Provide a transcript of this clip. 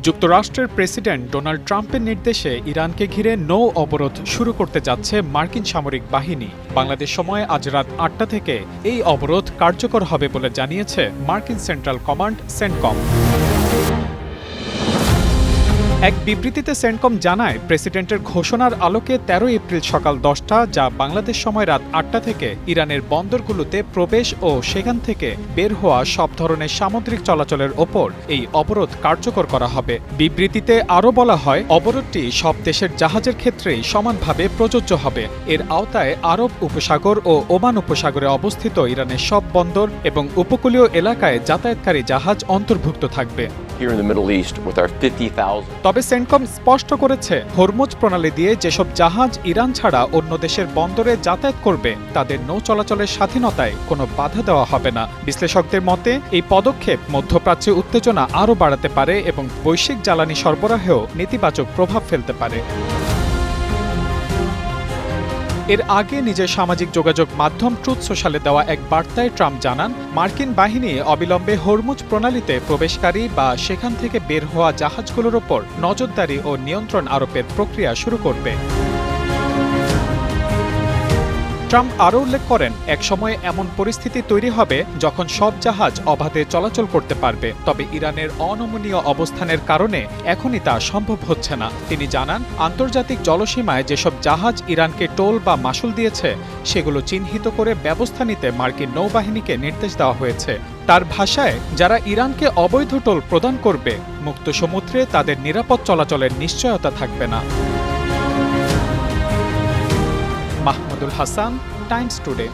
যুক্তরাষ্ট্রের president Donald ট্রাম্পের নির্দেশে ইরানকে ঘিরে নৌ অবরোধ শুরু করতে যাচ্ছে মার্কিন সামরিক বাহিনী। বাংলাদেশ সময় আজ রাত ৮টা থেকে এই অবরোধ কার্যকর হবে বলে জানিয়েছে মার্কিন সেন্ট্রাল কমান্ড সেন্টকম। এক বিবৃতিতে সেন্টকম জানায়, প্রেসিডেন্টের ঘোষণার আলোকে ১৩ এপ্রিল সকাল ১০টা, যা বাংলাদেশ সময় রাত ৮টা থেকে ইরানের বন্দরগুলোতে প্রবেশ ও সেখান থেকে বের হওয়া সব ধরনের সামুদ্রিক চলাচলের ওপর এই অবরোধ কার্যকর করা হবে। বিবৃতিতে আরও বলা হয়, অবরোধটি সব দেশের জাহাজের ক্ষেত্রেই সমানভাবে প্রযোজ্য হবে। এর আওতায় আরব উপসাগর ও ওমান উপসাগরে অবস্থিত ইরানের সব বন্দর এবং উপকূলীয় এলাকায় যাতায়াতকারী জাহাজ অন্তর্ভুক্ত থাকবে। তবে সেন্টকম স্পষ্ট করেছে, হরমুজ প্রণালী দিয়ে যেসব জাহাজ ইরান ছাড়া অন্য দেশের বন্দরে যাতায়াত করবে তাদের নৌ চলাচলের স্বাধীনতায় কোনো বাধা দেওয়া হবে না। বিশ্লেষকদের মতে, এই পদক্ষেপ মধ্যপ্রাচ্যে উত্তেজনা আরও বাড়াতে পারে এবং বৈশ্বিক জ্বালানি সরবরাহেও নেতিবাচক প্রভাব ফেলতে পারে। এর আগে নিজের সামাজিক যোগাযোগ মাধ্যম ট্রুথ সোশ্যালে দেওয়া এক বার্তায় ট্রাম্প জানান, মার্কিন বাহিনী অবিলম্বে হরমুজ প্রণালীতে প্রবেশকারী বা সেখান থেকে বের হওয়া জাহাজগুলোর ওপর নজরদারি ও নিয়ন্ত্রণ আরোপের প্রক্রিয়া শুরু করবে। ট্রাম্প আরও উল্লেখ করেন, একসময় এমন পরিস্থিতি তৈরি হবে যখন সব জাহাজ অবাধে চলাচল করতে পারবে, তবে ইরানের অনমনীয় অবস্থানের কারণে এখনই তা সম্ভব হচ্ছে না। তিনি জানান, আন্তর্জাতিক জলসীমায় যেসব জাহাজ ইরানকে টোল বা মাশুল দিয়েছে সেগুলো চিহ্নিত করে ব্যবস্থা নিতে মার্কিন নৌবাহিনীকে নির্দেশ দেওয়া হয়েছে। তার ভাষায়, যারা ইরানকে অবৈধ টোল প্রদান করবে, মুক্ত সমুদ্রে তাদের নিরাপদ চলাচলের নিশ্চয়তা থাকবে না। Mahmudul Hasan, Times today.